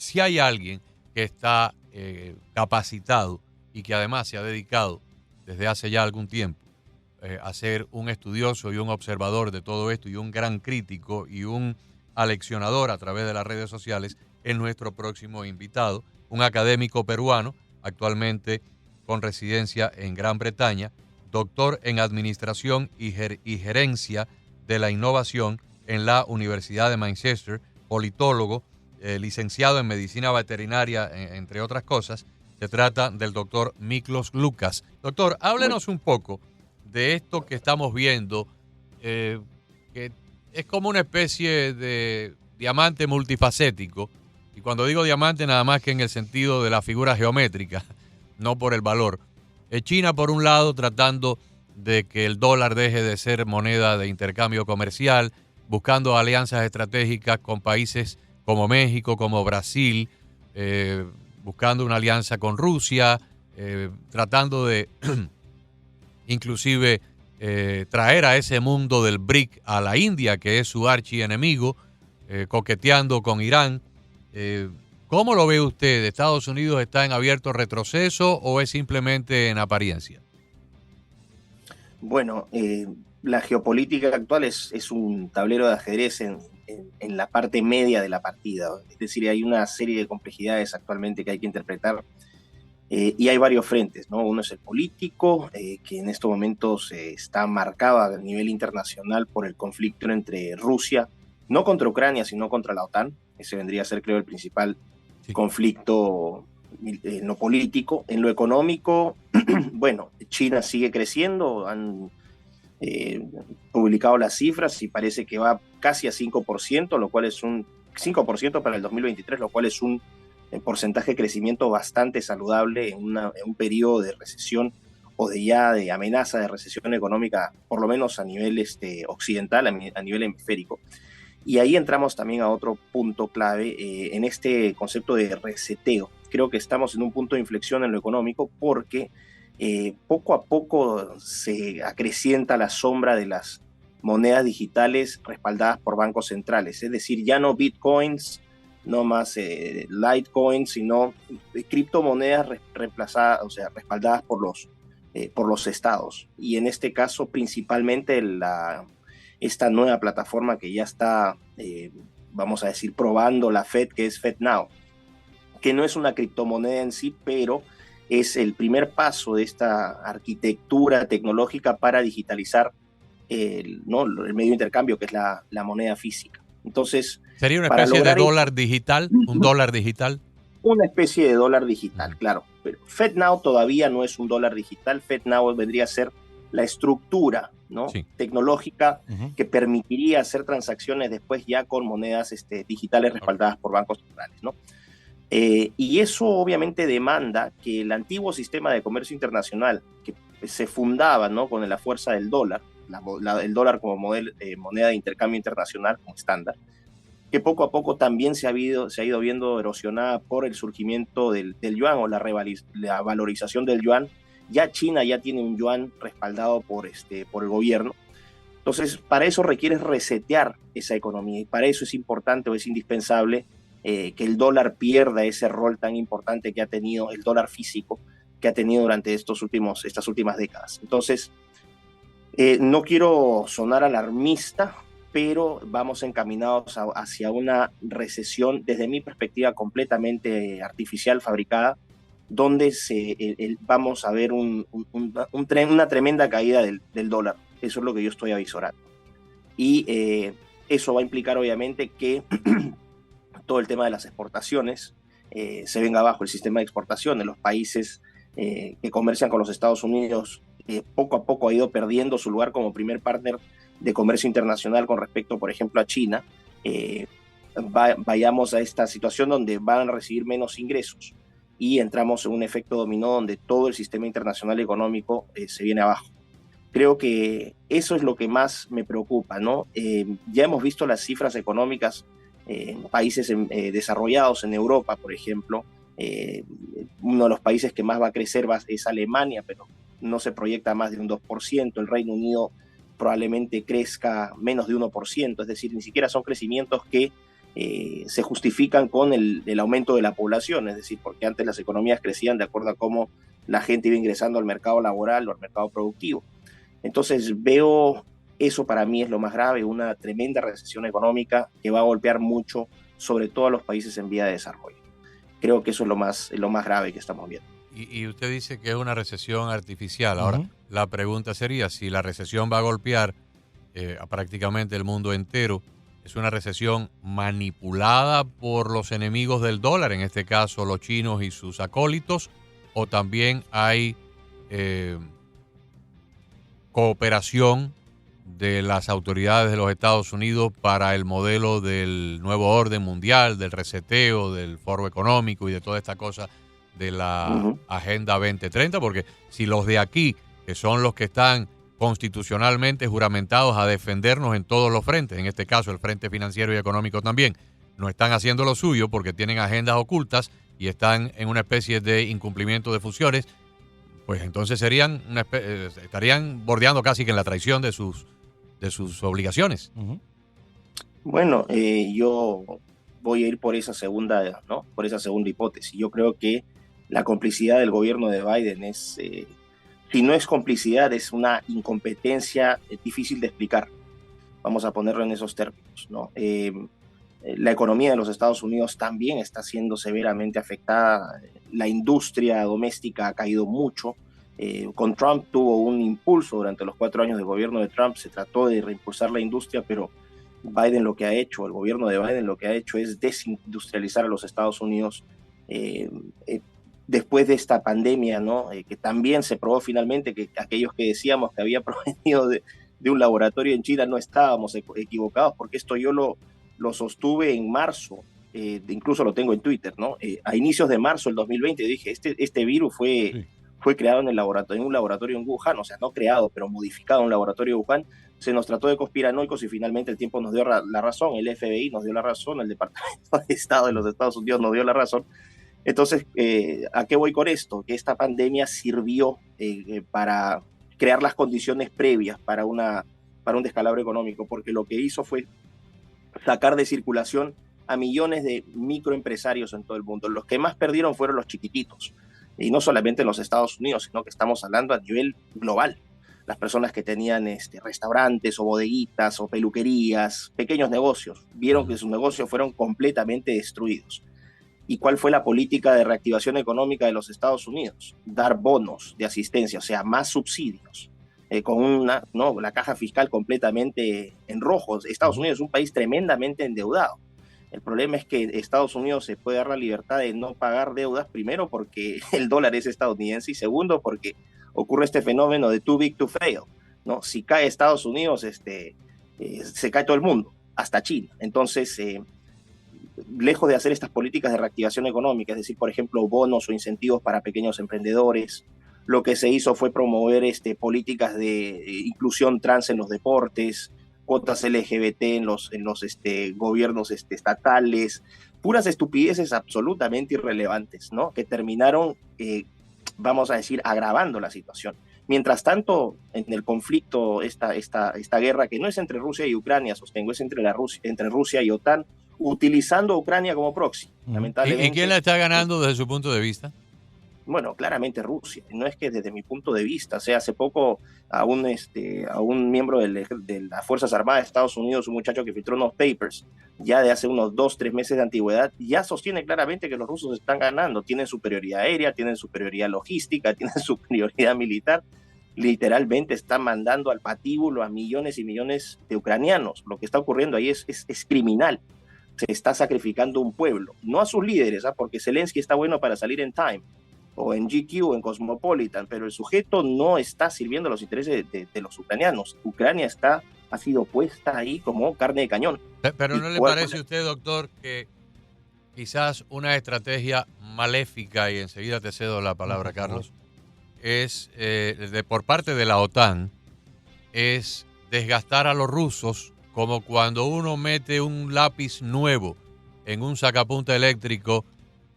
si hay alguien que está capacitado y que además se ha dedicado desde hace ya algún tiempo a ser un estudioso y un observador de todo esto y un gran crítico y un aleccionador a través de las redes sociales, es nuestro próximo invitado, un académico peruano, actualmente con residencia en Gran Bretaña, doctor en Administración y Gerencia de la Innovación en la Universidad de Manchester, politólogo, licenciado en Medicina Veterinaria, entre otras cosas. Se trata del doctor Miklos Lukas. Doctor, háblenos un poco de esto que estamos viendo, que es como una especie de diamante multifacético. Y cuando digo diamante, nada más que en el sentido de la figura geométrica, no por el valor. China, por un lado, tratando de que el dólar deje de ser moneda de intercambio comercial, buscando alianzas estratégicas con países como México, como Brasil, buscando una alianza con Rusia, tratando de inclusive traer a ese mundo del BRIC a la India, que es su archienemigo, coqueteando con Irán. ¿Cómo lo ve usted? ¿Estados Unidos está en abierto retroceso o es simplemente en apariencia? Bueno, la geopolítica actual es un tablero de ajedrez en la parte media de la partida. Es decir, hay una serie de complejidades actualmente que hay que interpretar y hay varios frentes, ¿no? Uno es el político, que en estos momentos está marcado a nivel internacional por el conflicto entre Rusia, no contra Ucrania, sino contra la OTAN. Ese vendría a ser, creo, el principal conflicto no político. En lo económico, bueno, China sigue creciendo, han publicado las cifras y parece que va casi a 5%, lo cual es un 5% para el 2023, lo cual es un porcentaje de crecimiento bastante saludable en un periodo de recesión o de amenaza de recesión económica, por lo menos a nivel occidental, a nivel hemisférico. Y ahí entramos también a otro punto clave en este concepto de reseteo. Creo que estamos en un punto de inflexión en lo económico porque poco a poco se acrecienta la sombra de las monedas digitales respaldadas por bancos centrales. Es decir, ya no bitcoins, no más Litecoin, sino criptomonedas reemplazadas, o sea, respaldadas por los estados. Y en este caso, principalmente esta nueva plataforma que ya está, vamos a decir, probando la Fed, que es FedNow, que no es una criptomoneda en sí, pero es el primer paso de esta arquitectura tecnológica para digitalizar el medio de intercambio, que es la moneda física. Entonces, ¿sería una especie de dólar digital? ¿Un dólar digital? Una especie de dólar digital, claro. Pero FedNow todavía no es un dólar digital. FedNow vendría a ser la estructura, ¿no? Tecnológica que permitiría hacer transacciones después ya con monedas digitales respaldadas por bancos centrales, ¿no? Y eso obviamente demanda que el antiguo sistema de comercio internacional, que se fundaba, ¿no?, con la fuerza del dólar, el dólar como moneda de intercambio internacional, como estándar, que poco a poco también se ha ido viendo erosionada por el surgimiento del yuan o la valorización del yuan. Ya China ya tiene un yuan respaldado por el gobierno. Entonces, para eso requiere resetear esa economía y para eso es importante o es indispensable que el dólar pierda ese rol tan importante que ha tenido el dólar físico, que ha tenido durante estas últimas décadas. Entonces, no quiero sonar alarmista, pero vamos encaminados hacia una recesión, desde mi perspectiva, completamente artificial, fabricada, donde vamos a ver una tremenda caída del dólar. Eso es lo que yo estoy avisorando. Y eso va a implicar, obviamente, que todo el tema de las exportaciones se venga abajo, el sistema de exportaciones. Los países que comercian con los Estados Unidos poco a poco ha ido perdiendo su lugar como primer partner de comercio internacional con respecto, por ejemplo, a China. Vayamos a esta situación donde van a recibir menos ingresos y entramos en un efecto dominó donde todo el sistema internacional económico se viene abajo. Creo que eso es lo que más me preocupa, ¿no? Ya hemos visto las cifras económicas en países desarrollados en Europa, por ejemplo. Uno de los países que más va a crecer es Alemania, pero no se proyecta más de un 2%. El Reino Unido probablemente crezca menos de 1%, es decir, ni siquiera son crecimientos que se justifican con el aumento de la población, es decir, porque antes las economías crecían de acuerdo a cómo la gente iba ingresando al mercado laboral o al mercado productivo. Entonces veo, eso para mí es lo más grave, una tremenda recesión económica que va a golpear mucho, sobre todo a los países en vía de desarrollo. Creo que eso es lo más grave que estamos viendo. Y usted dice que es una recesión artificial. Ahora, la pregunta sería, si la recesión va a golpear a prácticamente el mundo entero, ¿es una recesión manipulada por los enemigos del dólar, en este caso los chinos y sus acólitos, o también hay cooperación de las autoridades de los Estados Unidos para el modelo del nuevo orden mundial, del reseteo, del foro económico y de toda esta cosa de la Agenda 2030? Porque si los de aquí, que son los que están constitucionalmente juramentados a defendernos en todos los frentes, en este caso el frente financiero y económico también, no están haciendo lo suyo porque tienen agendas ocultas y están en una especie de incumplimiento de funciones, pues entonces estarían bordeando casi que en la traición de sus obligaciones. Bueno, yo voy a ir por esa segunda, ¿no? Por esa segunda hipótesis. Yo creo que la complicidad del gobierno de Biden es, si no es complicidad, es una incompetencia difícil de explicar. Vamos a ponerlo en esos términos, ¿no? La economía de los Estados Unidos también está siendo severamente afectada. La industria doméstica ha caído mucho. Con Trump tuvo un impulso durante los 4 años de gobierno de Trump. Se trató de reimpulsar la industria, pero Biden lo que ha hecho, el gobierno de Biden lo que ha hecho es desindustrializar a los Estados Unidos. Después de esta pandemia, ¿no? Que también se probó finalmente que aquellos que decíamos que había provenido de un laboratorio en China no estábamos equivocados, porque esto yo lo sostuve en marzo, incluso lo tengo en Twitter, ¿no? A inicios de marzo del 2020 dije, este virus fue creado en un laboratorio en Wuhan, o sea, no creado, pero modificado en un laboratorio de Wuhan. Se nos trató de conspiranoicos y finalmente el tiempo nos dio la razón, el FBI nos dio la razón, el Departamento de Estado de los Estados Unidos nos dio la razón. Entonces, ¿a qué voy con esto? Que esta pandemia sirvió para crear las condiciones previas para un descalabro económico, porque lo que hizo fue sacar de circulación a millones de microempresarios en todo el mundo. Los que más perdieron fueron los chiquititos, y no solamente en los Estados Unidos, sino que estamos hablando a nivel global. Las personas que tenían restaurantes o bodeguitas o peluquerías, pequeños negocios, vieron que sus negocios fueron completamente destruidos. ¿Y cuál fue la política de reactivación económica de los Estados Unidos? Dar bonos de asistencia, o sea, más subsidios, con la caja fiscal completamente en rojo. Estados Unidos es un país tremendamente endeudado. El problema es que Estados Unidos se puede dar la libertad de no pagar deudas, primero porque el dólar es estadounidense y segundo porque ocurre este fenómeno de too big to fail, ¿no? Si cae Estados Unidos, se cae todo el mundo, hasta China. Entonces, lejos de hacer estas políticas de reactivación económica, es decir, por ejemplo, bonos o incentivos para pequeños emprendedores, lo que se hizo fue promover políticas de inclusión trans en los deportes, cuotas LGBT en los gobiernos estatales, puras estupideces absolutamente irrelevantes, ¿no? Que terminaron, vamos a decir, agravando la situación. Mientras tanto, en el conflicto, esta guerra que no es entre Rusia y Ucrania, sostengo, es entre Rusia y OTAN, utilizando a Ucrania como proxy, lamentablemente. ¿Y quién la está ganando desde su punto de vista? Bueno, claramente Rusia. No es que desde mi punto de vista, o sea, hace poco a un miembro de las Fuerzas Armadas de Estados Unidos, un muchacho que filtró unos papers ya de hace unos 2-3 meses de antigüedad, ya sostiene claramente que los rusos están ganando. Tienen superioridad aérea, tienen superioridad logística, tienen superioridad militar. Literalmente están mandando al patíbulo a millones y millones de ucranianos. Lo que está ocurriendo ahí es criminal. Se está sacrificando un pueblo, no a sus líderes, porque Zelensky está bueno para salir en Time o en GQ o en Cosmopolitan, pero el sujeto no está sirviendo a los intereses de los ucranianos. Ucrania ha sido puesta ahí como carne de cañón. Pero ¿no le parece a usted, doctor, que quizás una estrategia maléfica, y enseguida te cedo la palabra, Carlos, es por parte de la OTAN, es desgastar a los rusos como cuando uno mete un lápiz nuevo en un sacapunta eléctrico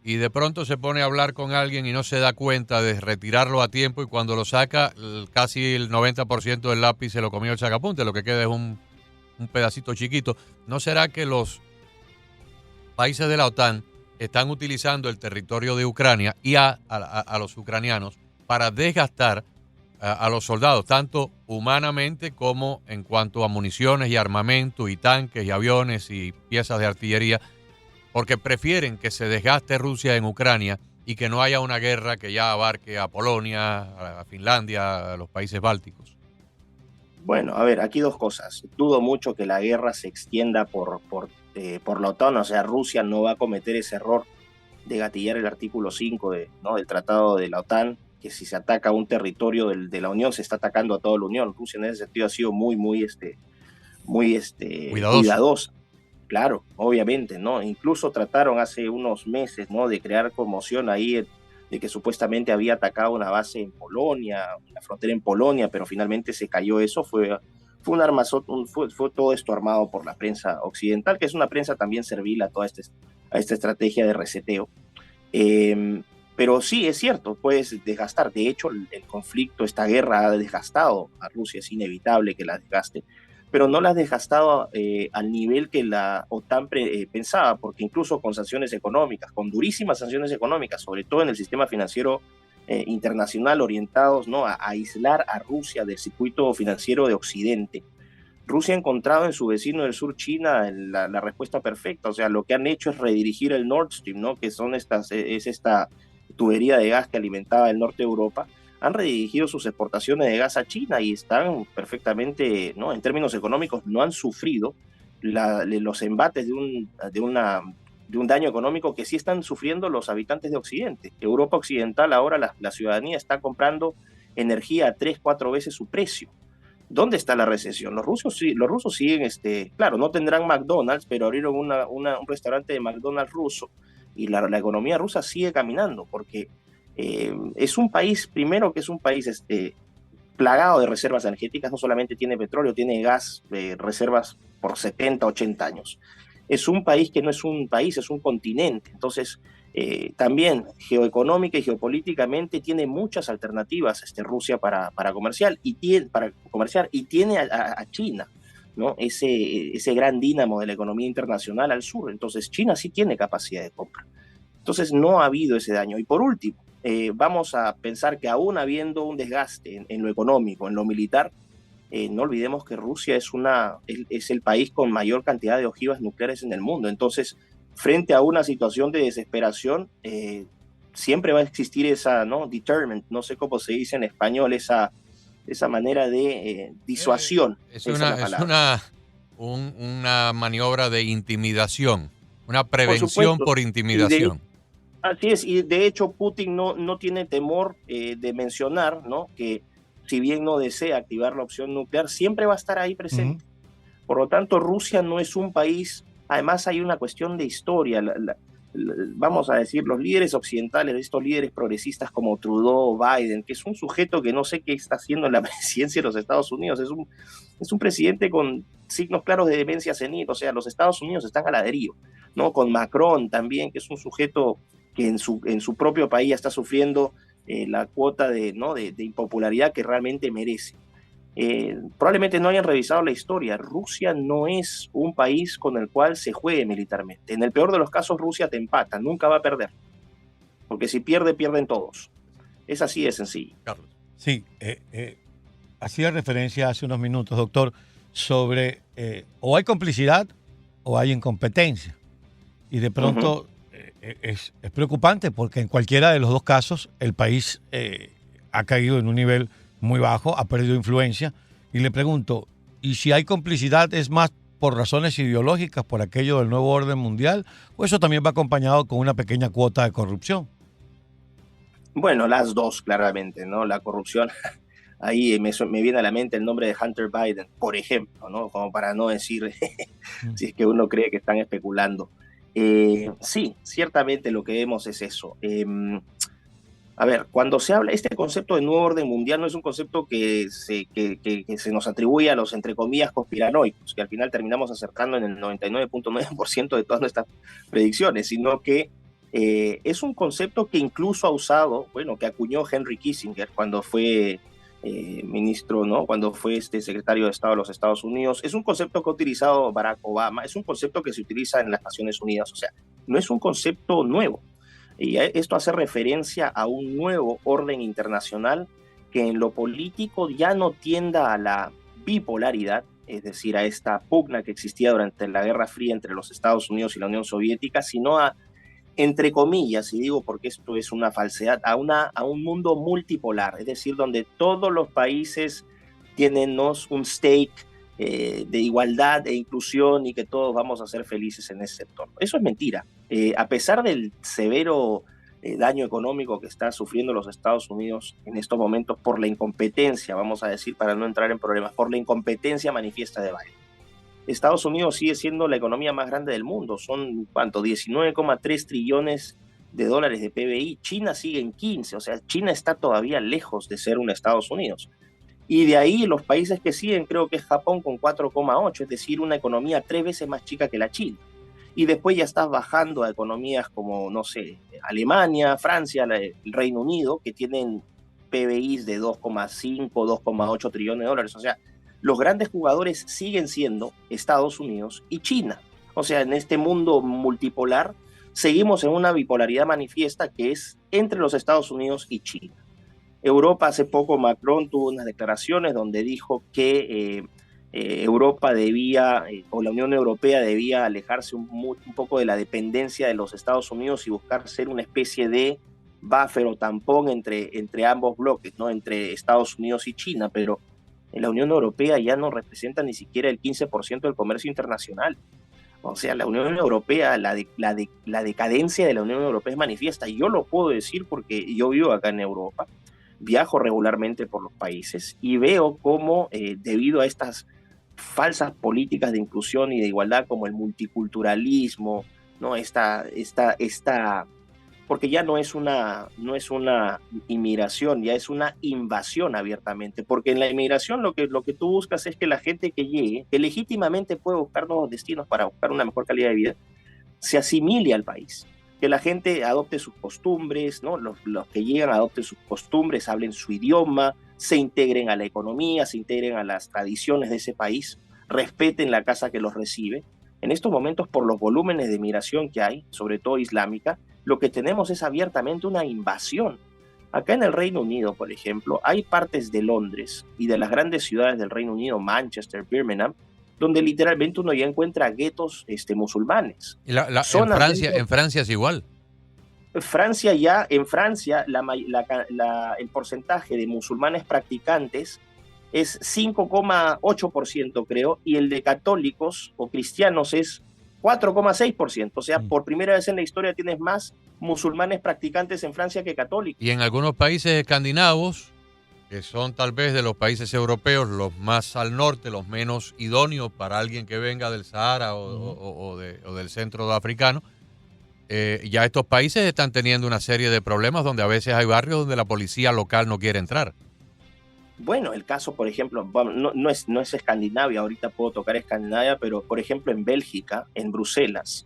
y de pronto se pone a hablar con alguien y no se da cuenta de retirarlo a tiempo, y cuando lo saca, casi el 90% del lápiz se lo comió el sacapunta, lo que queda es un pedacito chiquito. ¿No será que los países de la OTAN están utilizando el territorio de Ucrania y a los ucranianos para desgastar a los soldados, tanto humanamente como en cuanto a municiones y armamento y tanques y aviones y piezas de artillería, porque prefieren que se desgaste Rusia en Ucrania y que no haya una guerra que ya abarque a Polonia, a Finlandia, a los países bálticos. Bueno, a ver, aquí dos cosas. Dudo mucho que la guerra se extienda por la OTAN, o sea, Rusia no va a cometer ese error de gatillar el artículo 5 del Tratado de la OTAN, que si se ataca un territorio de la Unión, se está atacando a toda la Unión. Rusia en ese sentido ha sido muy cuidadosa. Claro, obviamente, ¿no? Incluso trataron hace unos meses, ¿no?, de crear conmoción ahí, de que supuestamente había atacado una base en Polonia, una frontera en Polonia, pero finalmente se cayó eso. Fue un armazón, fue todo esto armado por la prensa occidental, que es una prensa también servil a toda esta estrategia de reseteo. Pero sí, es cierto, puedes desgastar. De hecho, el conflicto, esta guerra ha desgastado a Rusia, es inevitable que la desgaste, pero no la has desgastado al nivel que la OTAN pensaba, porque incluso con sanciones económicas, con durísimas sanciones económicas, sobre todo en el sistema financiero internacional, orientados, ¿no?, a aislar a Rusia del circuito financiero de Occidente, Rusia ha encontrado en su vecino del sur, China, la respuesta perfecta. O sea, lo que han hecho es redirigir el Nord Stream, ¿no?, que es esta tubería de gas que alimentaba el norte de Europa. Han redirigido sus exportaciones de gas a China y están perfectamente, ¿no?, en términos económicos, no han sufrido los embates de un daño económico que sí están sufriendo los habitantes de Occidente. Europa Occidental, ahora la ciudadanía está comprando energía a 3-4 veces su precio. ¿Dónde está la recesión? Los rusos siguen, claro, no tendrán McDonald's, pero abrieron un restaurante de McDonald's ruso, y la economía rusa sigue caminando, porque es un país, primero, que es un país plagado de reservas energéticas. No solamente tiene petróleo, tiene gas, reservas por 70, 80 años. Es un país que no es un país, es un continente. Entonces, también geoeconómica y geopolíticamente tiene muchas alternativas Rusia para comerciar, y tiene a China, ¿no?, ese gran dínamo de la economía internacional al sur. Entonces China sí tiene capacidad de compra. Entonces no ha habido ese daño. Y por último, vamos a pensar que aún habiendo un desgaste en lo económico, en lo militar, no olvidemos que Rusia es el país con mayor cantidad de ojivas nucleares en el mundo. Entonces, frente a una situación de desesperación, siempre va a existir esa, ¿no?, deterrent, no sé cómo se dice en español, esa manera de disuasión. Es una maniobra de intimidación, una prevención por intimidación. Así es, y de hecho Putin no tiene temor de mencionar, ¿no?, que si bien no desea activar la opción nuclear, siempre va a estar ahí presente. Por lo tanto, Rusia no es un país. Además, hay una cuestión de historia. Vamos a decir, los líderes occidentales, estos líderes progresistas como Trudeau, Biden, que es un sujeto que no sé qué está haciendo en la presidencia de los Estados Unidos, es un presidente con signos claros de demencia senil. O sea, los Estados Unidos están a la deriva, ¿no? Con Macron también, que es un sujeto que en su propio país está sufriendo la cuota de impopularidad que realmente merece. Probablemente no hayan revisado la historia. Rusia no es un país con el cual se juegue militarmente. En el peor de los casos, Rusia te empata, nunca va a perder, porque si pierde, pierden todos. Es así de sencillo. Carlos. Sí, hacía referencia hace unos minutos, doctor, sobre o hay complicidad o hay incompetencia, y de pronto es preocupante, porque en cualquiera de los dos casos el país ha caído en un nivel muy bajo, ha perdido influencia. Y le pregunto, ¿y si hay complicidad es más por razones ideológicas, por aquello del nuevo orden mundial, o eso también va acompañado con una pequeña cuota de corrupción? Bueno, las dos, claramente, ¿no? La corrupción, ahí me viene a la mente el nombre de Hunter Biden, por ejemplo, ¿no?, como para no decir si es que uno cree que están especulando. Sí, ciertamente lo que vemos es eso. A ver, cuando se habla, este concepto de nuevo orden mundial no es un concepto que se nos atribuye a los, entre comillas, conspiranoicos, que al final terminamos acertando en el 99.9% de todas nuestras predicciones, sino que es un concepto que incluso ha usado, que acuñó Henry Kissinger cuando fue ministro, ¿no? Cuando fue secretario de Estado de los Estados Unidos. Es un concepto que ha utilizado Barack Obama, es un concepto que se utiliza en las Naciones Unidas, o sea, no es un concepto nuevo. Y esto hace referencia a un nuevo orden internacional que en lo político ya no tienda a la bipolaridad, es decir, a esta pugna que existía durante la Guerra Fría entre los Estados Unidos y la Unión Soviética, sino a, entre comillas, y digo porque esto es una falsedad, a un mundo multipolar, es decir, donde todos los países tienen un stake de igualdad e inclusión y que todos vamos a ser felices en ese entorno. Eso es mentira. A pesar del severo daño económico que está sufriendo los Estados Unidos en estos momentos por la incompetencia, vamos a decir, para no entrar en problemas, por la incompetencia manifiesta de Biden. Estados Unidos sigue siendo la economía más grande del mundo, son, ¿cuánto? 19,3 trillones de dólares de PBI, China sigue en 15, o sea, China está todavía lejos de ser un Estados Unidos. Y de ahí los países que siguen, creo que es Japón con 4,8, es decir, una economía 3 veces más chica que la China. Y después ya estás bajando a economías como, no sé, Alemania, Francia, el Reino Unido, que tienen PBIs de 2,5, 2,8 trillones de dólares. O sea, los grandes jugadores siguen siendo Estados Unidos y China. O sea, en este mundo multipolar seguimos en una bipolaridad manifiesta que es entre los Estados Unidos y China. Europa, hace poco Macron tuvo unas declaraciones donde dijo que Europa debía, o la Unión Europea debía alejarse un poco de la dependencia de los Estados Unidos y buscar ser una especie de buffer o tampón entre ambos bloques, ¿no? Entre Estados Unidos y China, pero en la Unión Europea ya no representa ni siquiera el 15% del comercio internacional. O sea, la Unión Europea, la decadencia de la Unión Europea es manifiesta, y yo lo puedo decir porque yo vivo acá en Europa, viajo regularmente por los países y veo cómo debido a estas falsas políticas de inclusión y de igualdad como el multiculturalismo, ¿no? Porque ya no es una inmigración, ya es una invasión abiertamente, porque en la inmigración lo que tú buscas es que la gente que llegue, que legítimamente puede buscar nuevos destinos para buscar una mejor calidad de vida, se asimile al país, que la gente adopte sus costumbres, ¿no? Los que llegan adopten sus costumbres, hablen su idioma, se integren a la economía, se integren a las tradiciones de ese país, respeten la casa que los recibe. En estos momentos, por los volúmenes de migración que hay, sobre todo islámica, lo que tenemos es abiertamente una invasión. Acá en el Reino Unido, por ejemplo, hay partes de Londres y de las grandes ciudades del Reino Unido, Manchester, Birmingham, donde literalmente uno ya encuentra guetos musulmanes. En Francia es igual. En Francia, el porcentaje de musulmanes practicantes es 5,8%, creo, y el de católicos o cristianos es 4,6%. O sea, por primera vez en la historia tienes más musulmanes practicantes en Francia que católicos. Y en algunos países escandinavos, que son tal vez de los países europeos los más al norte, los menos idóneos para alguien que venga del Sahara o del centro africano, ya estos países están teniendo una serie de problemas donde a veces hay barrios donde la policía local no quiere entrar. Bueno, el caso, por ejemplo, no es Escandinavia, ahorita puedo tocar Escandinavia, pero por ejemplo en Bélgica, en Bruselas,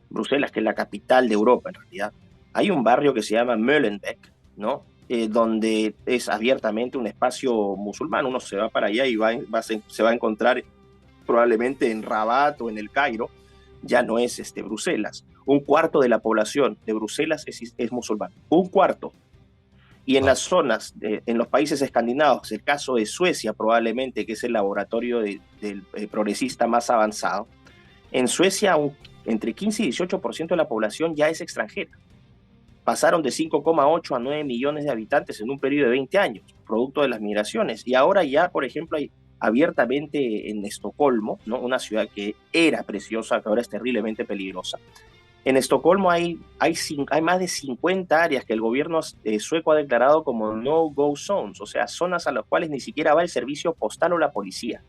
Bruselas, que es la capital de Europa en realidad, hay un barrio que se llama Molenbeek, ¿no? Donde es abiertamente un espacio musulmán. Uno se va para allá y se va a encontrar probablemente en Rabat o en el Cairo, ya no es Bruselas. Un cuarto de la población de Bruselas es musulmán, un cuarto. Y en las zonas, en los países escandinavos, el caso de Suecia probablemente, que es el laboratorio del progresista más avanzado, en Suecia entre 15 y 18% de la población ya es extranjera. Pasaron de 5,8 a 9 millones de habitantes en un periodo de 20 años, producto de las migraciones. Y ahora ya, por ejemplo, hay abiertamente en Estocolmo, ¿no? Una ciudad que era preciosa, que ahora es terriblemente peligrosa. En Estocolmo hay más de 50 áreas que el gobierno sueco ha declarado como no-go zones, o sea, zonas a las cuales ni siquiera va el servicio postal o la policía,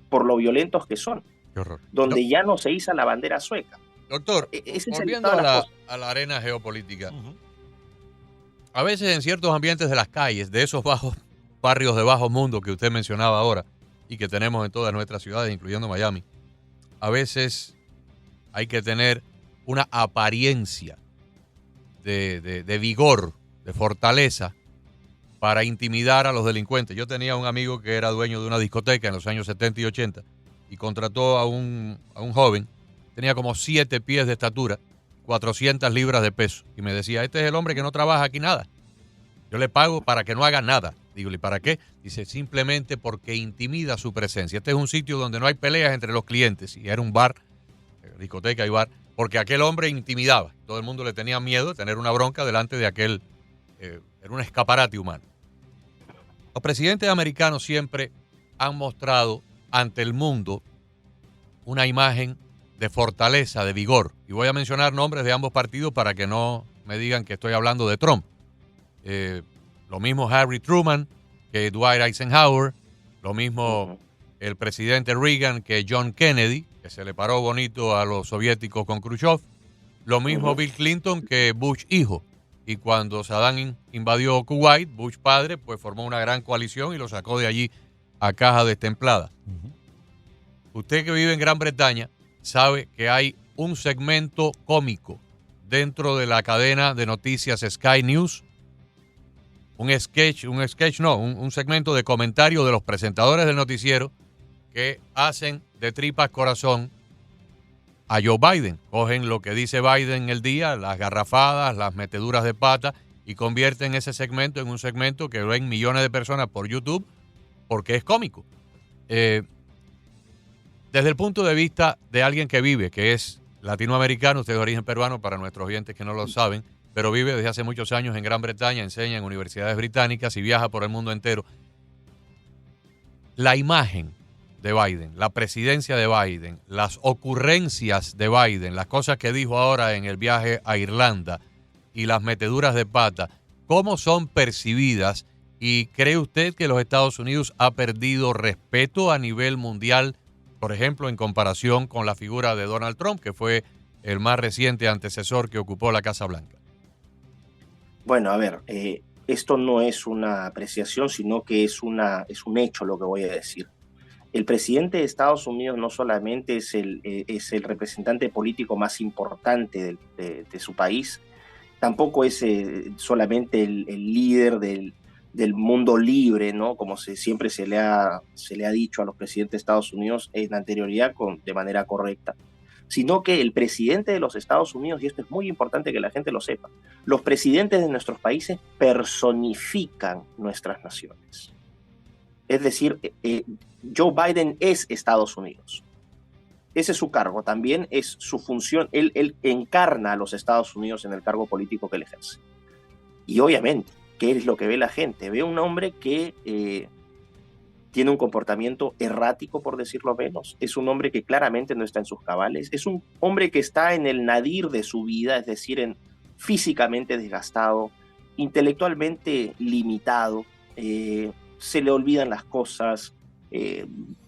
por lo violentos que son. Qué horror. Donde ya no se iza la bandera sueca. Doctor, volviendo a la arena geopolítica, a veces en ciertos ambientes de las calles, de esos barrios de bajo mundo que usted mencionaba ahora y que tenemos en todas nuestras ciudades, incluyendo Miami, a veces hay que tener una apariencia de vigor, de fortaleza, para intimidar a los delincuentes. Yo tenía un amigo que era dueño de una discoteca en los años 70 y 80 y contrató a un joven, tenía como 7 pies de estatura, 400 libras de peso, y me decía, este es el hombre que no trabaja aquí nada. Yo le pago para que no haga nada. Digo, ¿y para qué? Dice, simplemente porque intimida su presencia. Este es un sitio donde no hay peleas entre los clientes, y era un bar, discoteca y bar, porque aquel hombre intimidaba. Todo el mundo le tenía miedo de tener una bronca delante de aquel, era un escaparate humano. Los presidentes americanos siempre han mostrado ante el mundo una imagen de fortaleza, de vigor. Y voy a mencionar nombres de ambos partidos para que no me digan que estoy hablando de Trump. Lo mismo Harry Truman que Dwight Eisenhower, lo mismo el presidente Reagan que John Kennedy, que se le paró bonito a los soviéticos con Khrushchev, lo mismo Bill Clinton que Bush hijo. Y cuando Saddam invadió Kuwait, Bush padre pues formó una gran coalición y lo sacó de allí a caja destemplada. Usted que vive en Gran Bretaña sabe que hay un segmento cómico dentro de la cadena de noticias Sky News, un segmento de comentario de los presentadores del noticiero que hacen de tripas corazón a Joe Biden. Cogen lo que dice Biden en el día, las garrafadas, las meteduras de pata, y convierten ese segmento en un segmento que ven millones de personas por YouTube porque es cómico. Desde el punto de vista de alguien que vive, que es latinoamericano, usted es de origen peruano para nuestros oyentes que no lo saben, pero vive desde hace muchos años en Gran Bretaña, enseña en universidades británicas y viaja por el mundo entero. La imagen de Biden, la presidencia de Biden, las ocurrencias de Biden, las cosas que dijo ahora en el viaje a Irlanda y las meteduras de pata, ¿cómo son percibidas? ¿Y cree usted que los Estados Unidos ha perdido respeto a nivel mundial, por ejemplo, en comparación con la figura de Donald Trump, que fue el más reciente antecesor que ocupó la Casa Blanca? Bueno, a ver, esto no es una apreciación, sino que es un hecho lo que voy a decir. El presidente de Estados Unidos no solamente es el representante político más importante de su país, tampoco es solamente el líder del mundo libre, ¿no? Como siempre se le ha dicho a los presidentes de Estados Unidos en anterioridad de manera correcta, sino que el presidente de los Estados Unidos, y esto es muy importante que la gente lo sepa, los presidentes de nuestros países personifican nuestras naciones. Es decir, Joe Biden es Estados Unidos. Ese es su cargo, también es su función. Él encarna a los Estados Unidos en el cargo político que él ejerce. Y obviamente, ¿qué es lo que ve la gente? Ve un hombre que tiene un comportamiento errático, por decirlo menos. Es un hombre que claramente no está en sus cabales. Es un hombre que está en el nadir de su vida, es decir, físicamente desgastado, intelectualmente limitado, se le olvidan las cosas,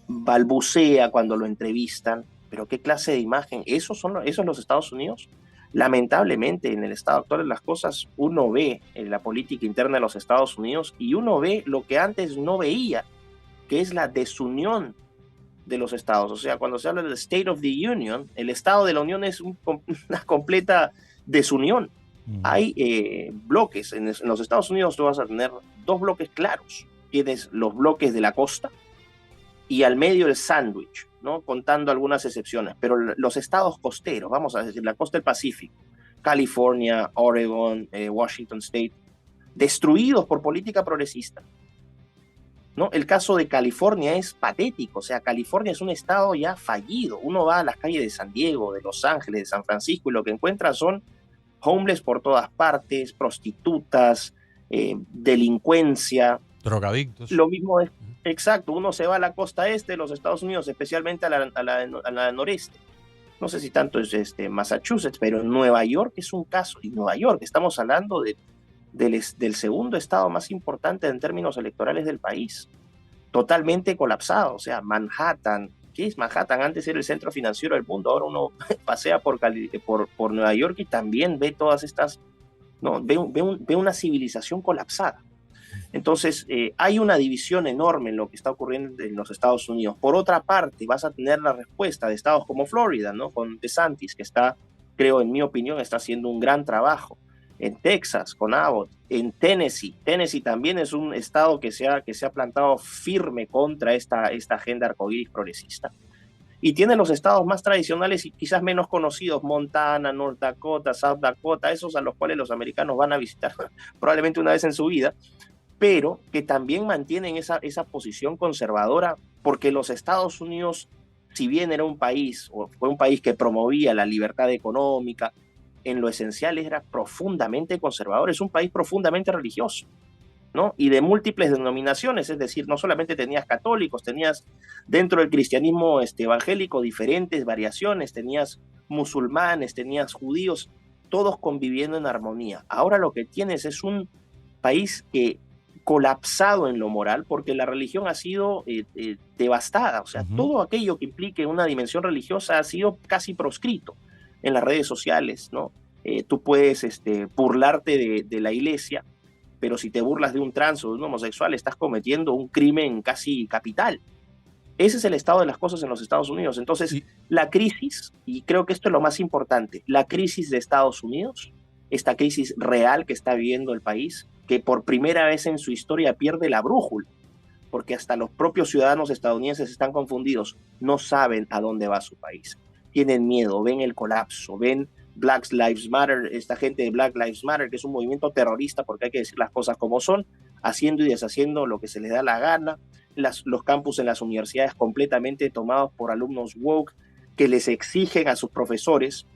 balbucea cuando lo entrevistan. Pero ¿qué clase de imagen? ¿Esos son los Estados Unidos? Lamentablemente, en el estado actual de las cosas, uno ve en la política interna de los Estados Unidos y uno ve lo que antes no veía, que es la desunión de los estados. O sea, cuando se habla del State of the Union, el Estado de la Unión es una completa desunión. Hay bloques. En los Estados Unidos tú vas a tener 2 bloques claros. Tienes los bloques de la costa y al medio el sándwich, ¿no? Contando algunas excepciones. Pero los estados costeros, vamos a decir, la costa del Pacífico, California, Oregon, Washington State, destruidos por política progresista, ¿no? El caso de California es patético. O sea, California es un estado ya fallido. Uno va a las calles de San Diego, de Los Ángeles, de San Francisco, y lo que encuentra son homeless por todas partes, prostitutas, delincuencia, drogadictos. Lo mismo es, exacto, uno se va a la costa este de los Estados Unidos, especialmente a la noreste. No sé si tanto es Massachusetts, pero Nueva York es un caso. Y Nueva York, estamos hablando del segundo estado más importante en términos electorales del país, totalmente colapsado. O sea, Manhattan, ¿qué es Manhattan? Antes era el centro financiero del mundo, ahora uno pasea por Nueva York y también ve todas estas, no, ve una civilización colapsada. Entonces, hay una división enorme en lo que está ocurriendo en los Estados Unidos. Por otra parte, vas a tener la respuesta de estados como Florida, ¿no? Con DeSantis, que está, creo, en mi opinión, está haciendo un gran trabajo. en Texas con Abbott, en Tennessee. Tennessee también es un estado que se ha plantado firme contra esta agenda arcoíris progresista. Y tiene los estados más tradicionales y quizás menos conocidos, Montana, North Dakota, South Dakota, esos a los cuales los americanos van a visitar probablemente una vez en su vida, pero que también mantienen esa posición conservadora, porque los Estados Unidos, si bien era un país, o fue un país que promovía la libertad económica, en lo esencial era profundamente conservador, es un país profundamente religioso, ¿no? Y de múltiples denominaciones, es decir, no solamente tenías católicos, tenías dentro del cristianismo evangélico diferentes variaciones, tenías musulmanes, tenías judíos, todos conviviendo en armonía. Ahora lo que tienes es un país que colapsado en lo moral, porque la religión ha sido devastada, o sea, todo aquello que implique una dimensión religiosa ha sido casi proscrito en las redes sociales, ¿no? Tú puedes burlarte de la iglesia, pero si te burlas de un trans o de un homosexual, estás cometiendo un crimen casi capital. Ese es el estado de las cosas en los Estados Unidos. Entonces, la crisis, y creo que esto es lo más importante, la crisis de Estados Unidos, esta crisis real que está viviendo el país, que por primera vez en su historia pierde la brújula, porque hasta los propios ciudadanos estadounidenses están confundidos, no saben a dónde va su país, tienen miedo, ven el colapso, ven Black Lives Matter, esta gente de Black Lives Matter, que es un movimiento terrorista, porque hay que decir las cosas como son, haciendo y deshaciendo lo que se les da la gana, los campus en las universidades completamente tomados por alumnos woke, que les exigen a sus profesores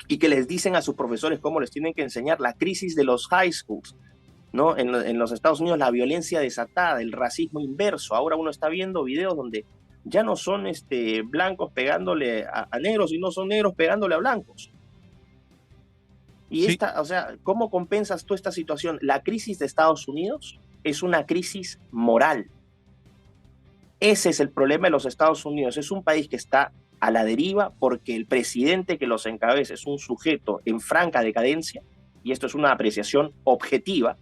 y que les dicen a sus profesores cómo les tienen que enseñar, la crisis de los high schools, ¿no? En los Estados Unidos, la violencia desatada, el racismo inverso. Ahora uno está viendo videos donde ya no son blancos pegándole a negros, sino son negros pegándole a blancos. Y sí. O sea, ¿cómo compensas tú esta situación? La crisis de Estados Unidos es una crisis moral. Ese es el problema de los Estados Unidos. Es un país que está a la deriva porque el presidente que los encabeza es un sujeto en franca decadencia, y esto es una apreciación objetiva,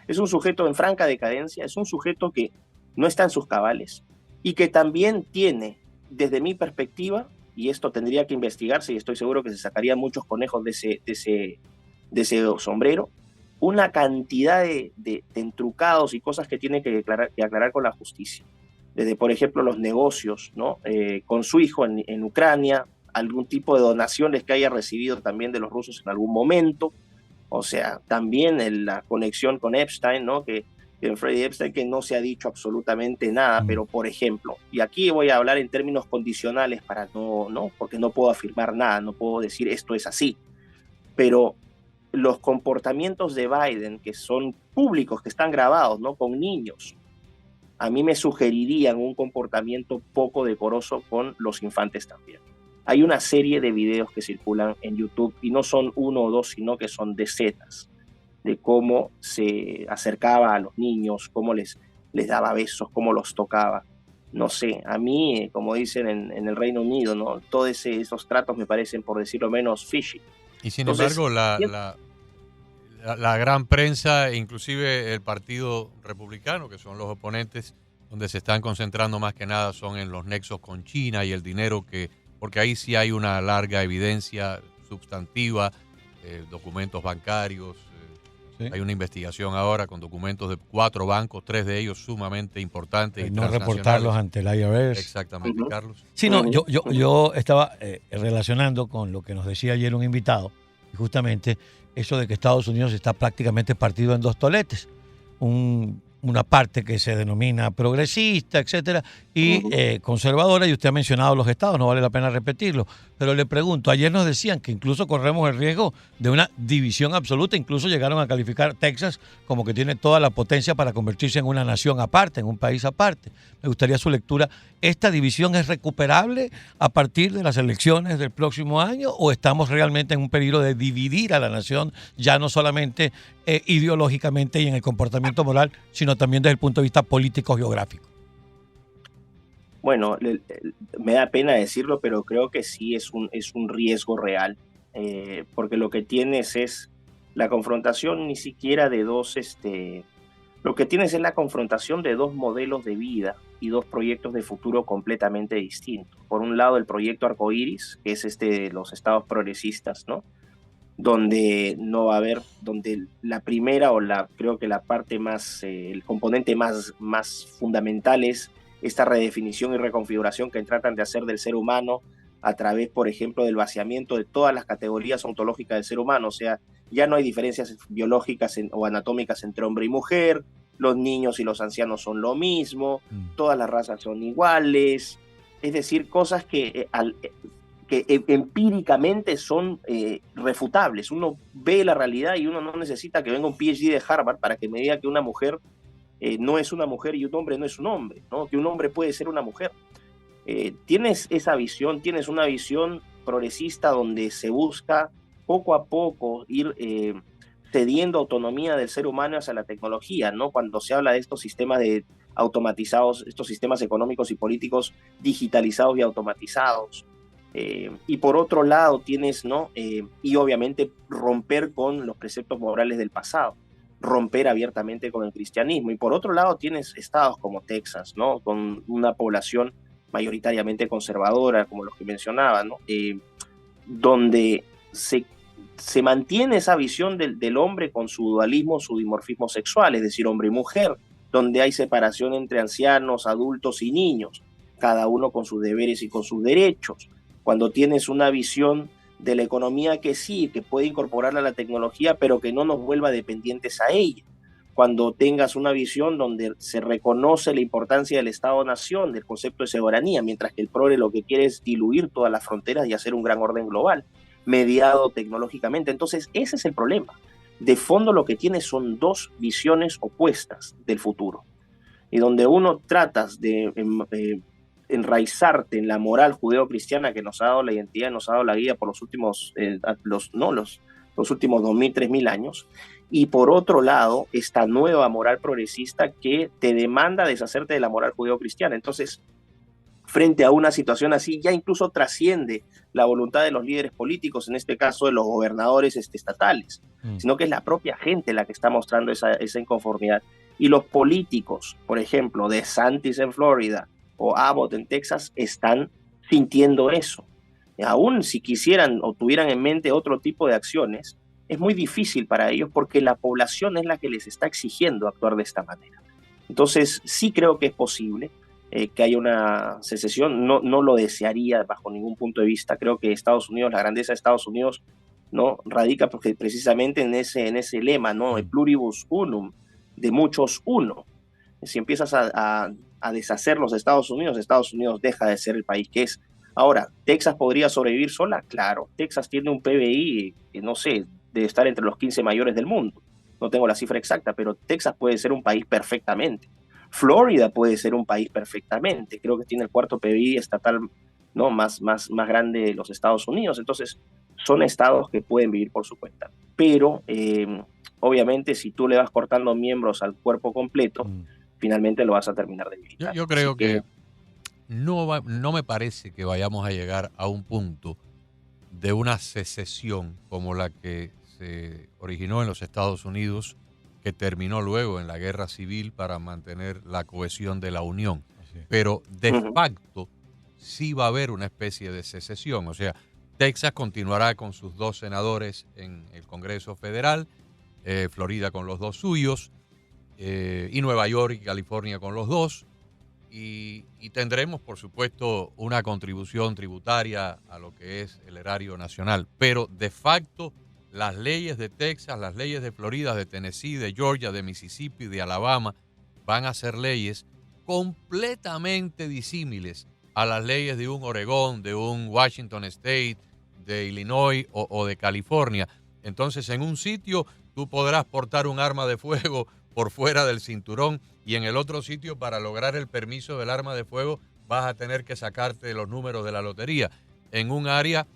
es un sujeto en franca decadencia, es un sujeto que no está en sus cabales y que también tiene, desde mi perspectiva, y esto tendría que investigarse y estoy seguro que se sacarían muchos conejos de ese sombrero, una cantidad de entrucados y cosas que tiene que aclarar con la justicia. Desde, por ejemplo, los negocios, ¿no? Con su hijo en Ucrania, algún tipo de donaciones que haya recibido también de los rusos en algún momento, o sea, también la conexión con Epstein, ¿no? Que Freddy Epstein, que no se ha dicho absolutamente nada, pero por ejemplo, y aquí voy a hablar en términos condicionales para no, porque no puedo afirmar nada, no puedo decir esto es así, pero los comportamientos de Biden, que son públicos, que están grabados, ¿no? Con niños, a mí me sugerirían un comportamiento poco decoroso con los infantes también. Hay una serie de videos que circulan en YouTube y no son uno o dos, sino que son decenas, de cómo se acercaba a los niños, cómo les daba besos, cómo los tocaba. No sé, a mí, como dicen en el Reino Unido, ¿no? Todos esos tratos me parecen, por decirlo menos, fishy. Y sin embargo, la gran prensa, inclusive el Partido Republicano, que son los oponentes, donde se están concentrando más que nada son en los nexos con China y el dinero porque ahí sí hay una larga evidencia sustantiva, documentos bancarios. Sí. Hay una investigación ahora con documentos de 4 bancos, 3 de ellos sumamente importantes. No reportarlos ante el IRS. Exactamente, Carlos. Sí, no, yo estaba relacionando con lo que nos decía ayer un invitado, justamente eso de que Estados Unidos está prácticamente partido en dos toletes. Una parte que se denomina progresista, etcétera, y conservadora, y usted ha mencionado los estados, no vale la pena repetirlo, pero le pregunto, ayer nos decían que incluso corremos el riesgo de una división absoluta, incluso llegaron a calificar Texas como que tiene toda la potencia para convertirse en una nación aparte, en un país aparte. Me gustaría su lectura. ¿Esta división es recuperable a partir de las elecciones del próximo año o estamos realmente en un peligro de dividir a la nación, ya no solamente ideológicamente y en el comportamiento moral, sino también desde el punto de vista político-geográfico? Bueno, me da pena decirlo, pero creo que sí es un riesgo real, porque lo que tienes es la confrontación ni siquiera de dos, lo que tienes es la confrontación de dos modelos de vida y dos proyectos de futuro completamente distintos. Por un lado, el proyecto arcoíris, que es de los estados progresistas, ¿no? donde no va a haber, donde la primera creo que la parte más, el componente más fundamental es esta redefinición y reconfiguración que tratan de hacer del ser humano a través, por ejemplo, del vaciamiento de todas las categorías ontológicas del ser humano. O sea, ya no hay diferencias biológicas o anatómicas entre hombre y mujer, los niños y los ancianos son lo mismo, todas las razas son iguales, es decir, cosas que empíricamente son refutables. Uno ve la realidad y uno no necesita que venga un PhD de Harvard para que me diga que una mujer no es una mujer y un hombre no es un hombre, ¿no? Que un hombre puede ser una mujer. Tienes esa visión, tienes una visión progresista donde se busca poco a poco ir cediendo autonomía del ser humano hacia la tecnología, ¿no? Cuando se habla de estos sistemas automatizados, estos sistemas económicos y políticos digitalizados y automatizados. Y por otro lado tienes, ¿no? Y obviamente romper con los preceptos morales del pasado, romper abiertamente con el cristianismo. Y por otro lado tienes estados como Texas, ¿no? Con una población mayoritariamente conservadora, como los que mencionaba, ¿no? Donde se mantiene esa visión del hombre con su dualismo, su dimorfismo sexual, es decir, hombre y mujer, donde hay separación entre ancianos, adultos y niños, cada uno con sus deberes y con sus derechos. Cuando tienes una visión de la economía que sí, que puede incorporarla a la tecnología, pero que no nos vuelva dependientes a ella. Cuando tengas una visión donde se reconoce la importancia del Estado-Nación, del concepto de soberanía, mientras que el progre lo que quiere es diluir todas las fronteras y hacer un gran orden global, mediado tecnológicamente. Entonces, ese es el problema. De fondo lo que tiene son dos visiones opuestas del futuro, y donde uno tratas de enraizarte en la moral judeocristiana que nos ha dado la identidad, nos ha dado la guía por los últimos, los últimos 2000, 3000 años, y por otro lado, esta nueva moral progresista que te demanda deshacerte de la moral judeocristiana. Entonces, frente a una situación así, ya incluso trasciende la voluntad de los líderes políticos, en este caso de los gobernadores estatales, sino que es la propia gente la que está mostrando esa inconformidad. Y los políticos, por ejemplo, DeSantis en Florida o Abbott en Texas, están sintiendo eso. Aún si quisieran o tuvieran en mente otro tipo de acciones, es muy difícil para ellos porque la población es la que les está exigiendo actuar de esta manera. Entonces, sí creo que es posible que haya una secesión. No lo desearía bajo ningún punto de vista. Creo que Estados Unidos, la grandeza de Estados Unidos, ¿no? Radica porque precisamente en ese lema, ¿no? El pluribus unum, de muchos uno. Si empiezas a deshacer los Estados Unidos deja de ser el país que es. Ahora, ¿Texas podría sobrevivir sola? Claro, Texas tiene un PBI que no sé, debe estar entre los 15 mayores del mundo. No tengo la cifra exacta, pero Texas puede ser un país perfectamente. Florida puede ser un país perfectamente. Creo que tiene el cuarto PBI estatal, ¿no? más grande de los Estados Unidos. Entonces, son estados que pueden vivir por su cuenta. Pero, obviamente, si tú le vas cortando miembros al cuerpo completo, finalmente lo vas a terminar debilitando. Yo creo que no me parece que vayamos a llegar a un punto de una secesión como la que se originó en los Estados Unidos, que terminó luego en la guerra civil para mantener la cohesión de la Unión. Pero de facto sí va a haber una especie de secesión. O sea, Texas continuará con sus 2 senadores en el Congreso Federal, Florida con los 2 suyos, y Nueva York y California con los 2. Y tendremos, por supuesto, una contribución tributaria a lo que es el erario nacional. Pero de facto, las leyes de Texas, las leyes de Florida, de Tennessee, de Georgia, de Mississippi, de Alabama, van a ser leyes completamente disímiles a las leyes de un Oregón, de un Washington State, de Illinois o de California. Entonces, en un sitio tú podrás portar un arma de fuego por fuera del cinturón, y en el otro sitio, para lograr el permiso del arma de fuego, vas a tener que sacarte los números de la lotería. En un área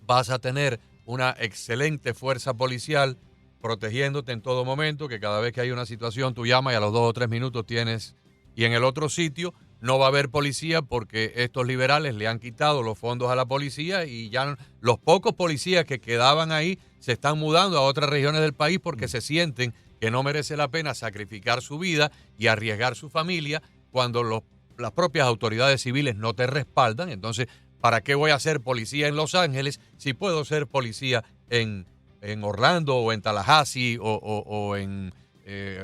vas a tener una excelente fuerza policial protegiéndote en todo momento, que cada vez que hay una situación tú llamas y a los 2 o 3 minutos tienes. Y en el otro sitio no va a haber policía porque estos liberales le han quitado los fondos a la policía, y ya los pocos policías que quedaban ahí se están mudando a otras regiones del país porque se sienten que no merece la pena sacrificar su vida y arriesgar su familia cuando las propias autoridades civiles no te respaldan. Entonces, ¿para qué voy a ser policía en Los Ángeles si puedo ser policía en en Orlando o en Tallahassee o en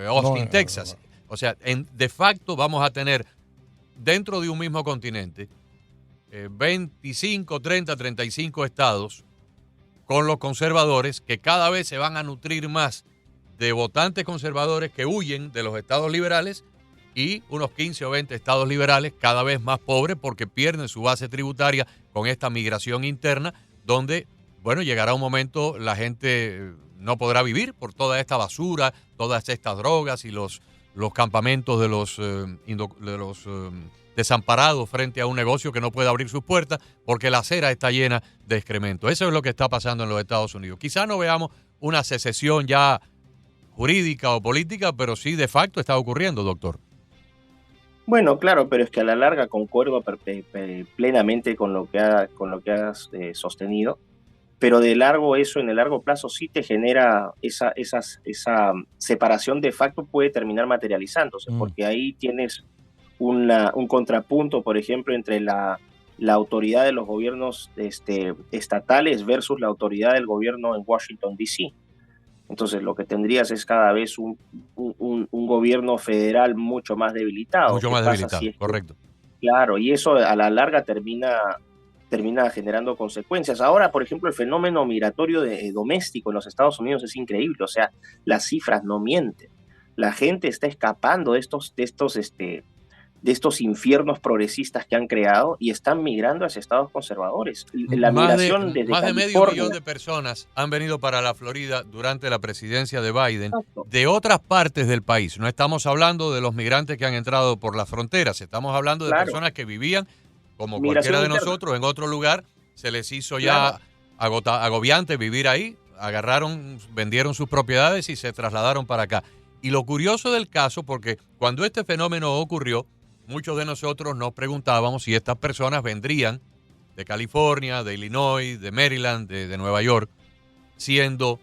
Austin, Texas. O sea, de facto vamos a tener dentro de un mismo continente 25, 30, 35 estados con los conservadores que cada vez se van a nutrir más de votantes conservadores que huyen de los estados liberales y unos 15 o 20 estados liberales cada vez más pobres porque pierden su base tributaria con esta migración interna donde, bueno, llegará un momento la gente no podrá vivir por toda esta basura, todas estas drogas y los campamentos de los desamparados frente a un negocio que no puede abrir sus puertas porque la acera está llena de excremento. Eso es lo que está pasando en los Estados Unidos. Quizá no veamos una secesión ya jurídica o política, pero sí de facto está ocurriendo, doctor. Bueno, claro, pero es que a la larga concuerdo plenamente con lo que has sostenido, pero en el largo plazo sí te genera esa separación de facto puede terminar materializándose, porque ahí tienes un contrapunto, por ejemplo, entre la autoridad de los gobiernos estatales versus la autoridad del gobierno en Washington, D.C. Entonces lo que tendrías es cada vez un gobierno federal mucho más debilitado. Mucho más debilitado, correcto. Claro, y eso a la larga termina generando consecuencias. Ahora, por ejemplo, el fenómeno migratorio doméstico en los Estados Unidos es increíble, o sea, las cifras no mienten. La gente está escapando de estos infiernos progresistas que han creado y están migrando hacia estados conservadores. La migración desde más de California, medio millón de personas han venido para la Florida durante la presidencia de Biden. Exacto. De otras partes del país. No estamos hablando de los migrantes que han entrado por las fronteras, estamos hablando de personas que vivían como migración cualquiera de interna. Nosotros en otro lugar. Se les hizo ya agobiante vivir ahí, vendieron sus propiedades y se trasladaron para acá. Y lo curioso del caso, porque cuando este fenómeno ocurrió, muchos de nosotros nos preguntábamos si estas personas vendrían de California, de Illinois, de Maryland, de Nueva York, siendo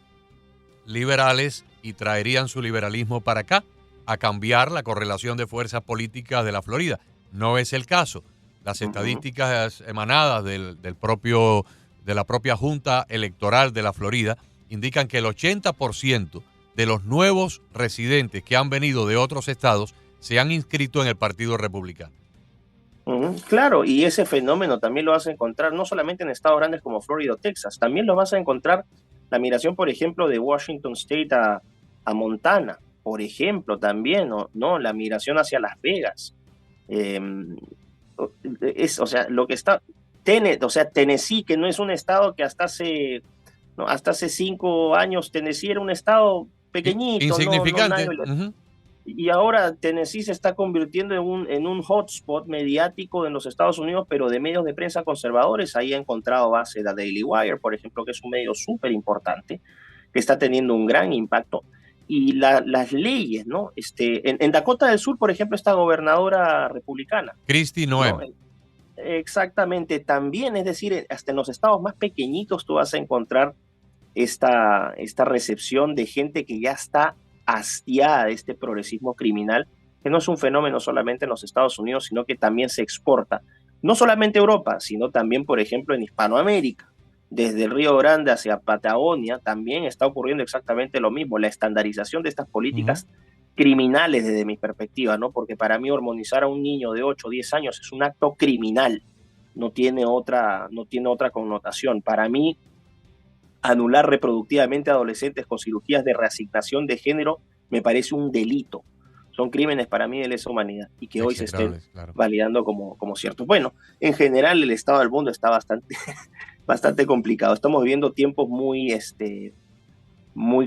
liberales y traerían su liberalismo para acá a cambiar la correlación de fuerzas políticas de la Florida. No es el caso. Las estadísticas emanadas de la propia Junta Electoral de la Florida indican que el 80% de los nuevos residentes que han venido de otros estados se han inscrito en el Partido Republicano. Claro, y ese fenómeno también lo vas a encontrar no solamente en estados grandes como Florida o Texas, también lo vas a encontrar la migración, por ejemplo, de Washington State a Montana, por ejemplo, también, ¿no? La migración hacia Las Vegas. Tennessee, que no es un estado que hasta hace 5 años, Tennessee era un estado pequeñito. Insignificante. Y ahora Tennessee se está convirtiendo en un hotspot mediático en los Estados Unidos, pero de medios de prensa conservadores. Ahí ha encontrado base la Daily Wire, por ejemplo, que es un medio súper importante, que está teniendo un gran impacto. Y las leyes, ¿no? En Dakota del Sur, por ejemplo, esta gobernadora republicana. Kristi Noem. ¿No? Exactamente, también, es decir, hasta en los estados más pequeñitos tú vas a encontrar esta recepción de gente que ya está hastiada de este progresismo criminal, que no es un fenómeno solamente en los Estados Unidos, sino que también se exporta, no solamente a Europa, sino también, por ejemplo, en Hispanoamérica. Desde el Río Grande hacia Patagonia también está ocurriendo exactamente lo mismo, la estandarización de estas políticas criminales desde mi perspectiva, ¿no? Porque para mí hormonizar a un niño de 8 o 10 años es un acto criminal, no tiene otra connotación. Para mí, anular reproductivamente a adolescentes con cirugías de reasignación de género me parece un delito. Son crímenes para mí de lesa humanidad y que hoy se estén validando como ciertos. Bueno, en general el estado del mundo está bastante complicado. Estamos viviendo tiempos muy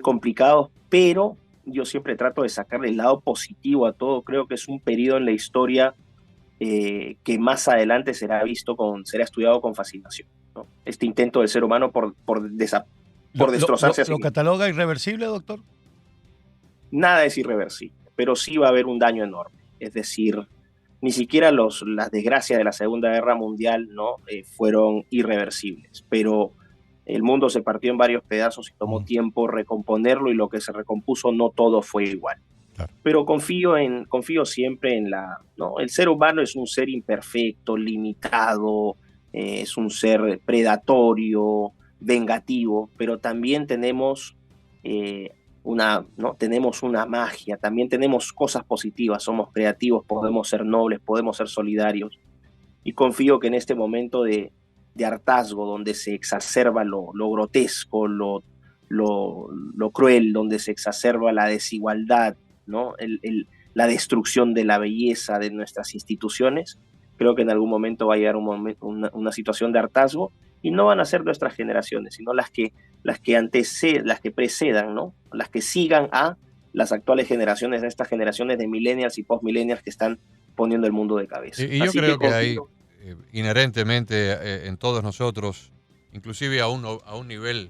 complicados, pero yo siempre trato de sacarle el lado positivo a todo. Creo que es un periodo en la historia que más adelante será estudiado con fascinación, ¿no? Este intento del ser humano por destrozarse. ¿Lo cataloga irreversible, doctor? Nada es irreversible, pero sí va a haber un daño enorme. Es decir, ni siquiera las desgracias de la Segunda Guerra Mundial no fueron irreversibles, pero el mundo se partió en varios pedazos y tomó tiempo recomponerlo, y lo que se recompuso no todo fue igual. Claro. Pero confío siempre en ¿no? El ser humano es un ser imperfecto, limitado, es un ser predatorio, vengativo, pero también tenemos tenemos una magia, también tenemos cosas positivas, somos creativos, podemos ser nobles, podemos ser solidarios. Y confío que en este momento de hartazgo, donde se exacerba lo grotesco, lo cruel, donde se exacerba la desigualdad, ¿no? La destrucción de la belleza de nuestras instituciones, creo que en algún momento va a llegar una situación de hartazgo, y no van a ser nuestras generaciones, sino las que precedan, ¿no? Las que sigan a las actuales generaciones, a estas generaciones de millennials y post-millennials que están poniendo el mundo de cabeza. Y yo creo que hay inherentemente en todos nosotros, inclusive a un nivel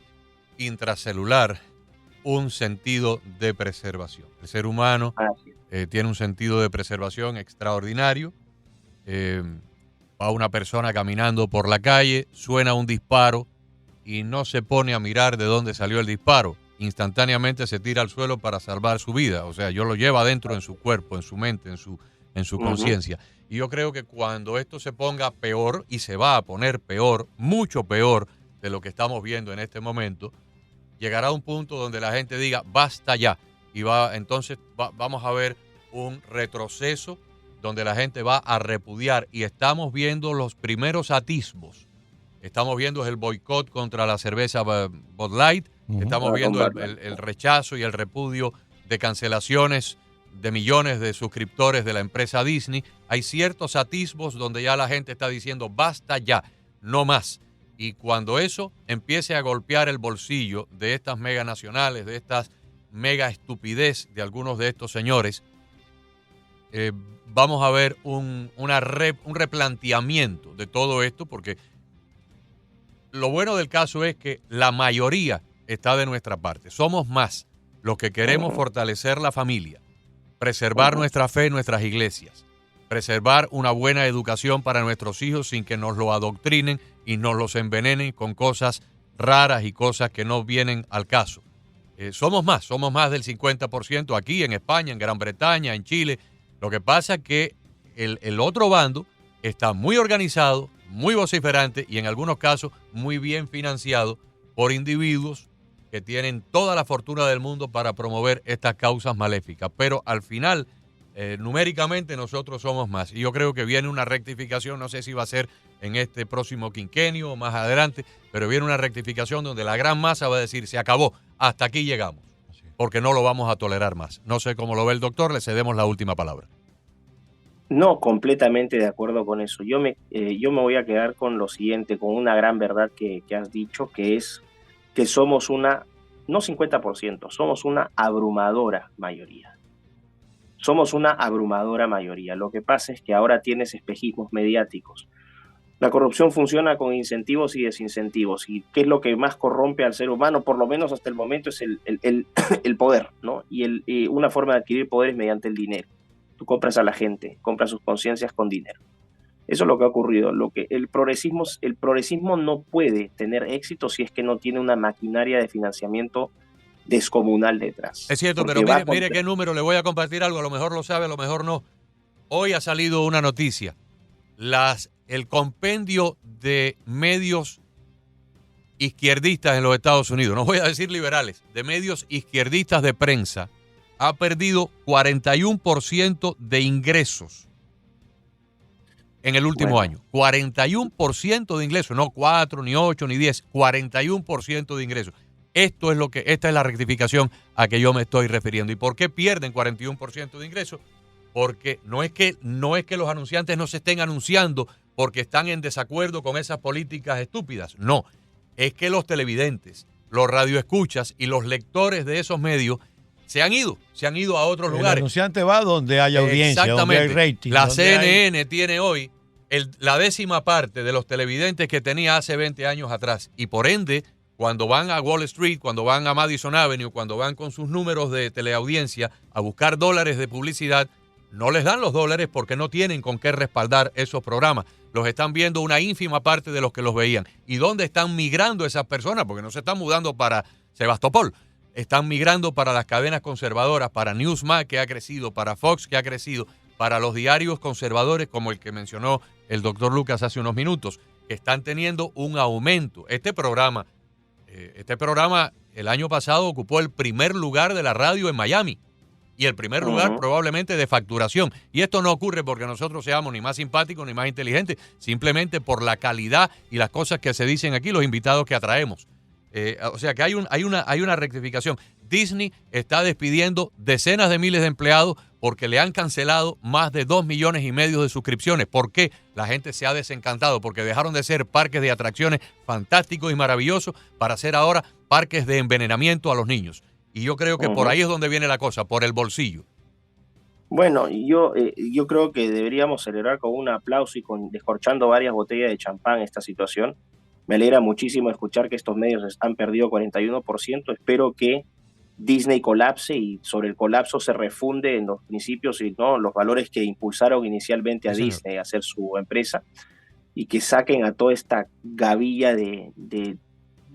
intracelular, un sentido de preservación. El ser humano tiene un sentido de preservación extraordinario. Va una persona caminando por la calle, suena un disparo y no se pone a mirar de dónde salió el disparo. Instantáneamente se tira al suelo para salvar su vida. O sea, yo lo lleva adentro en su cuerpo, en su mente, en su conciencia. Y yo creo que cuando esto se ponga peor, y se va a poner peor, mucho peor de lo que estamos viendo en este momento, llegará un punto donde la gente diga, basta ya. Y entonces vamos a ver un retroceso donde la gente va a repudiar, y estamos viendo los primeros atisbos. Estamos viendo el boicot contra la cerveza Bud Light, estamos viendo el rechazo y el repudio de cancelaciones de millones de suscriptores de la empresa Disney. Hay ciertos atisbos donde ya la gente está diciendo, basta ya, no más. Y cuando eso empiece a golpear el bolsillo de estas mega nacionales, de estas mega estupidez de algunos de estos señores, vamos a ver un replanteamiento de todo esto, porque lo bueno del caso es que la mayoría está de nuestra parte. Somos más los que queremos fortalecer la familia, preservar nuestra fe en nuestras iglesias, preservar una buena educación para nuestros hijos sin que nos lo adoctrinen y nos los envenenen con cosas raras y cosas que no vienen al caso. Somos más del 50% aquí en España, en Gran Bretaña, en Chile. Lo que pasa es que el otro bando está muy organizado, muy vociferante y en algunos casos muy bien financiado por individuos que tienen toda la fortuna del mundo para promover estas causas maléficas. Pero al final, numéricamente nosotros somos más. Y yo creo que viene una rectificación, no sé si va a ser en este próximo quinquenio o más adelante, pero viene una rectificación donde la gran masa va a decir, se acabó, hasta aquí llegamos, porque no lo vamos a tolerar más. No sé cómo lo ve el doctor, le cedemos la última palabra. No, completamente de acuerdo con eso. Yo me voy a quedar con lo siguiente, con una gran verdad que has dicho, que es que somos no 50%, somos una abrumadora mayoría. Somos una abrumadora mayoría. Lo que pasa es que ahora tienes espejismos mediáticos. La corrupción funciona con incentivos y desincentivos. ¿Y qué es lo que más corrompe al ser humano? Por lo menos hasta el momento es el poder, ¿no? Y una forma de adquirir poder es mediante el dinero. Tú compras a la gente, compras sus conciencias con dinero. Eso es lo que ha ocurrido. El progresismo no puede tener éxito si es que no tiene una maquinaria de financiamiento descomunal detrás. Es cierto, pero mire qué número, le voy a compartir algo, a lo mejor lo sabe, a lo mejor no. Hoy ha salido una noticia. El compendio de medios izquierdistas en los Estados Unidos, no voy a decir liberales, de medios izquierdistas de prensa, ha perdido 41% de ingresos en el último año. 41% de ingresos, no 4, ni 8, ni 10, 41% de ingresos. Esta es la rectificación a que yo me estoy refiriendo. ¿Y por qué pierden 41% de ingresos? Porque no es que los anunciantes no se estén anunciando porque están en desacuerdo con esas políticas estúpidas. No, es que los televidentes, los radioescuchas y los lectores de esos medios se han ido a otros lugares. El anunciante va donde hay audiencia, donde hay rating. La CNN tiene hoy la 10ª parte de los televidentes que tenía hace 20 años atrás. Y por ende, cuando van a Wall Street, cuando van a Madison Avenue, cuando van con sus números de teleaudiencia a buscar dólares de publicidad, no les dan los dólares porque no tienen con qué respaldar esos programas. Los están viendo una ínfima parte de los que los veían. ¿Y dónde están migrando esas personas? Porque no se están mudando para Sebastopol. Están migrando para las cadenas conservadoras, para Newsmax, que ha crecido, para Fox, que ha crecido, para los diarios conservadores, como el que mencionó el doctor Lucas hace unos minutos, que están teniendo un aumento. Este programa este programa el año pasado ocupó el primer lugar de la radio en Miami y el primer lugar probablemente de facturación. Y esto no ocurre porque nosotros seamos ni más simpáticos ni más inteligentes, simplemente por la calidad y las cosas que se dicen aquí, los invitados que atraemos. O sea que hay una rectificación. Disney está despidiendo decenas de miles de empleados porque le han cancelado más de 2,5 millones de suscripciones. ¿Por qué? La gente se ha desencantado porque dejaron de ser parques de atracciones fantásticos y maravillosos para ser ahora parques de envenenamiento a los niños. Y yo creo que por ahí es donde viene la cosa, por el bolsillo. Bueno, yo creo que deberíamos celebrar con un aplauso y descorchando varias botellas de champán esta situación. Me alegra muchísimo escuchar que estos medios han perdido 41%. Espero que Disney colapse y sobre el colapso se refunde en los principios y los valores que impulsaron inicialmente a Disney a hacer su empresa, y que saquen a toda esta gavilla de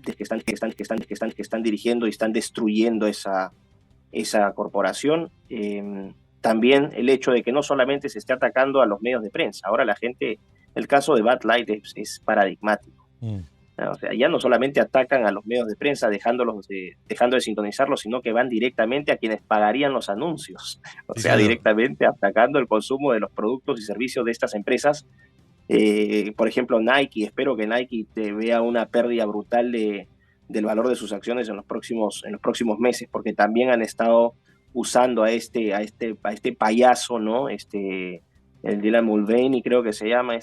que están dirigiendo y están destruyendo esa corporación. También el hecho de que no solamente se esté atacando a los medios de prensa, ahora la gente, el caso de Bud Light es paradigmático. O sea, ya no solamente atacan a los medios de prensa dejando de sintonizarlos, sino que van directamente a quienes pagarían los anuncios. O sea, directamente atacando el consumo de los productos y servicios de estas empresas. Por ejemplo, Nike, espero que Nike vea una pérdida brutal del valor de sus acciones en los próximos meses, porque también han estado usando a este payaso, ¿no? El Dylan Mulvaney, creo que se llama,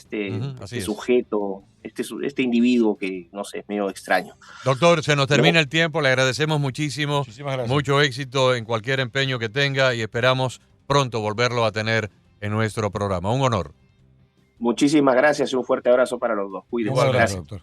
sujeto, este individuo que, no sé, es medio extraño. Doctor, se nos termina el tiempo, le agradecemos muchísimo, mucho éxito en cualquier empeño que tenga y esperamos pronto volverlo a tener en nuestro programa. Un honor. Muchísimas gracias y un fuerte abrazo para los dos. Cuídense. Gracias, doctor.